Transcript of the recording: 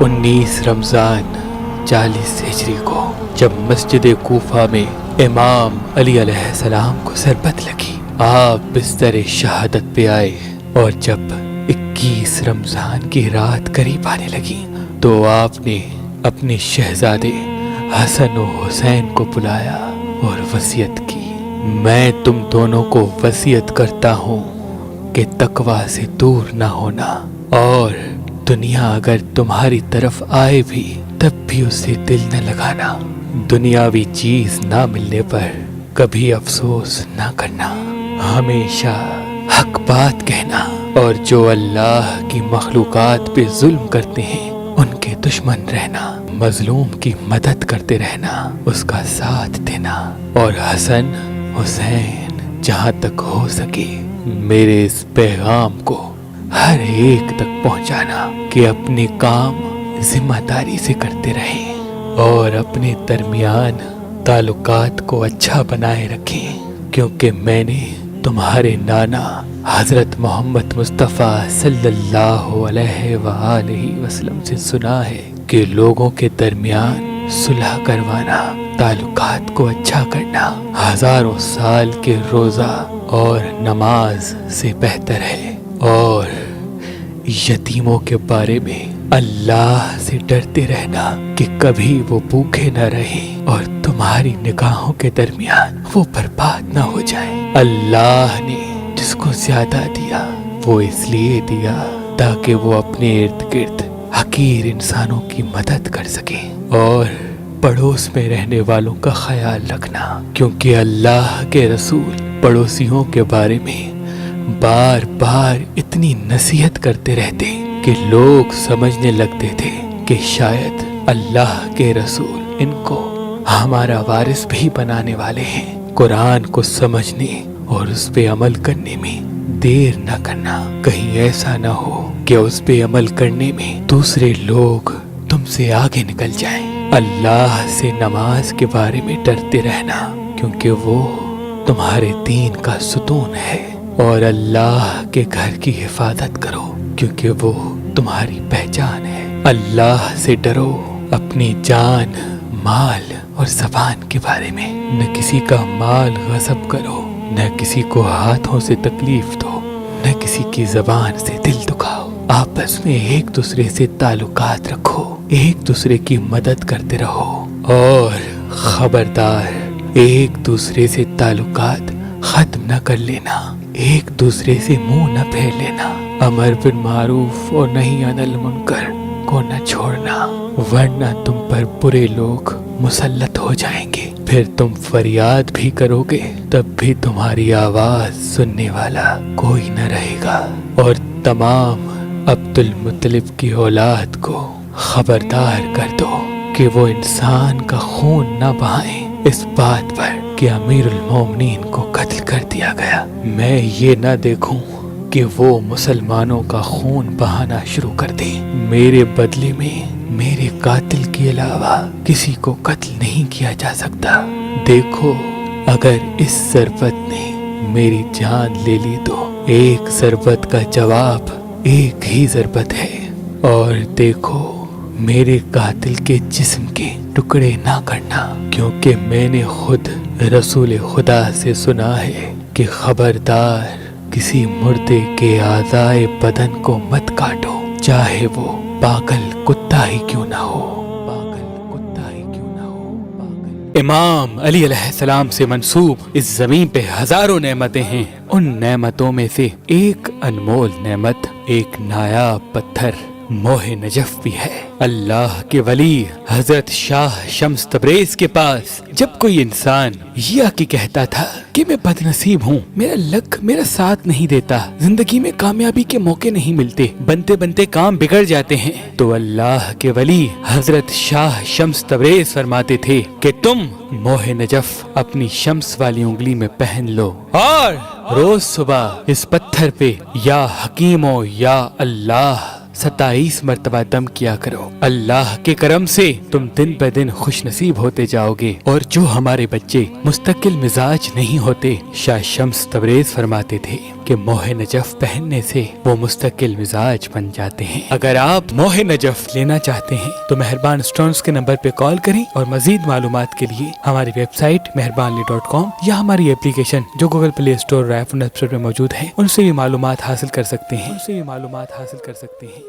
19 رمضان 40 ہجری کو جب مسجد کوفہ میں امام علی علیہ السلام کو ضربت لگی، آپ بستر شہادت پہ آئے، اور جب 21 رمضان کی رات قریب آنے لگی تو آپ نے اپنے شہزادے حسن و حسین کو بلایا اور وصیت کی، میں تم دونوں کو وصیت کرتا ہوں کہ تقویٰ سے دور نہ ہونا، اور دنیا اگر تمہاری طرف آئے بھی تب بھی اسے دل نہ لگانا، دنیاوی چیز نہ ملنے پر کبھی افسوس نہ کرنا، ہمیشہ حق بات کہنا، اور جو اللہ کی مخلوقات پہ ظلم کرتے ہیں ان کے دشمن رہنا، مظلوم کی مدد کرتے رہنا، اس کا ساتھ دینا، اور حسن حسین جہاں تک ہو سکے میرے اس پیغام کو ہر ایک تک پہنچانا کہ اپنے کام ذمہ داری سے کرتے رہیں اور اپنے درمیان تعلقات کو اچھا بنائے رکھیں، کیونکہ میں نے تمہارے نانا حضرت محمد مصطفیٰ صلی اللہ علیہ وآلہ وسلم سے سنا ہے کہ لوگوں کے درمیان صلح کروانا، تعلقات کو اچھا کرنا ہزاروں سال کے روزہ اور نماز سے بہتر ہے، اور یتیموں کے بارے میں اللہ سے ڈرتے رہنا کہ کبھی وہ بھوکے نہ رہیں اور تمہاری نگاہوں کے درمیان وہ برباد نہ ہو جائیں۔ اللہ نے جس کو زیادہ دیا وہ اس لیے دیا تاکہ وہ اپنے ارد گرد حقیر انسانوں کی مدد کر سکے، اور پڑوس میں رہنے والوں کا خیال رکھنا، کیونکہ اللہ کے رسول پڑوسیوں کے بارے میں بار بار اتنی نصیحت کرتے رہتے کہ لوگ سمجھنے لگتے تھے کہ شاید اللہ کے رسول ان کو ہمارا وارث بھی بنانے والے ہیں۔ قرآن کو سمجھنے اور اس پہ عمل کرنے میں دیر نہ کرنا، کہیں ایسا نہ ہو کہ اس پہ عمل کرنے میں دوسرے لوگ تم سے آگے نکل جائیں۔ اللہ سے نماز کے بارے میں ڈرتے رہنا، کیونکہ وہ تمہارے دین کا ستون ہے، اور اللہ کے گھر کی حفاظت کرو کیونکہ وہ تمہاری پہچان ہے۔ اللہ سے ڈرو اپنی جان، مال اور زبان کے بارے میں، نہ کسی کا مال غصب کرو، نہ کسی کو ہاتھوں سے تکلیف دو، نہ کسی کی زبان سے دل دکھاؤ، آپس میں ایک دوسرے سے تعلقات رکھو، ایک دوسرے کی مدد کرتے رہو، اور خبردار ایک دوسرے سے تعلقات ختم نہ کر لینا، ایک دوسرے سے منہ نہ پھیر لینا، امر بالمعروف اور نہی عن المنکر کو نہ چھوڑنا، ورنہ تم پر برے لوگ مسلط ہو جائیں گے، پھر تم فریاد بھی کرو گے تب بھی تمہاری آواز سننے والا کوئی نہ رہے گا، اور تمام عبد المطلب کی اولاد کو خبردار کر دو کہ وہ انسان کا خون نہ بہائیں اس بات پر کہ امیر المومنین کو قتل کر دیا گیا، میں یہ نہ دیکھوں کہ وہ مسلمانوں کا خون بہانا شروع کر دیں، میرے بدلے میں میرے قاتل کے علاوہ کسی کو قتل نہیں کیا جا سکتا، دیکھو اگر اس ضربت نے میری جان لے لی تو ایک ضربت کا جواب ایک ہی ضربت ہے، اور دیکھو میرے قاتل کے جسم کے ٹکڑے نہ کرنا، کیونکہ میں نے خود رسول خدا سے سنا ہے کہ خبردار کسی مردے کے اعضائے بدن کو مت کاٹو، چاہے وہ پاگل کتا ہی کیوں نہ ہو، پاگل کتا ہی کیوں نہ ہو۔ امام علی علیہ السلام سے منسوب اس زمین پہ ہزاروں نعمتیں ہیں، ان نعمتوں میں سے ایک انمول نعمت، ایک نایاب پتھر موہ نجف بھی ہے۔ اللہ کے ولی حضرت شاہ شمس تبریز کے پاس جب کوئی انسان یہ آ کے کہتا تھا کہ میں بد نصیب ہوں، میرا لک میرا ساتھ نہیں دیتا، زندگی میں کامیابی کے موقع نہیں ملتے، بنتے بنتے کام بگڑ جاتے ہیں، تو اللہ کے ولی حضرت شاہ شمس تبریز فرماتے تھے کہ تم موہ نجف اپنی شمس والی انگلی میں پہن لو، اور روز صبح اس پتھر پہ یا حکیمو یا اللہ 27 مرتبہ دم کیا کرو. اللہ کے کرم سے تم دن بہ دن خوش نصیب ہوتے جاؤ گے. اور جو ہمارے بچے مستقل مزاج نہیں ہوتے، شاہ شمس تبریز فرماتے تھے کہ موہ نجف پہننے سے وہ مستقل مزاج بن جاتے ہیں. اگر آپ موہ نجف لینا چاہتے ہیں تو مہربان اسٹونز کے نمبر پہ کال کریں، اور مزید معلومات کے لیے ہماری ویب سائٹ مہربانلی.com یا ہماری اپلیکیشن جو گوگل پلے اسٹور اور آئی فون ایپ اسٹور پہ موجود ہے ان سے بھی معلومات حاصل کر سکتے ہیں.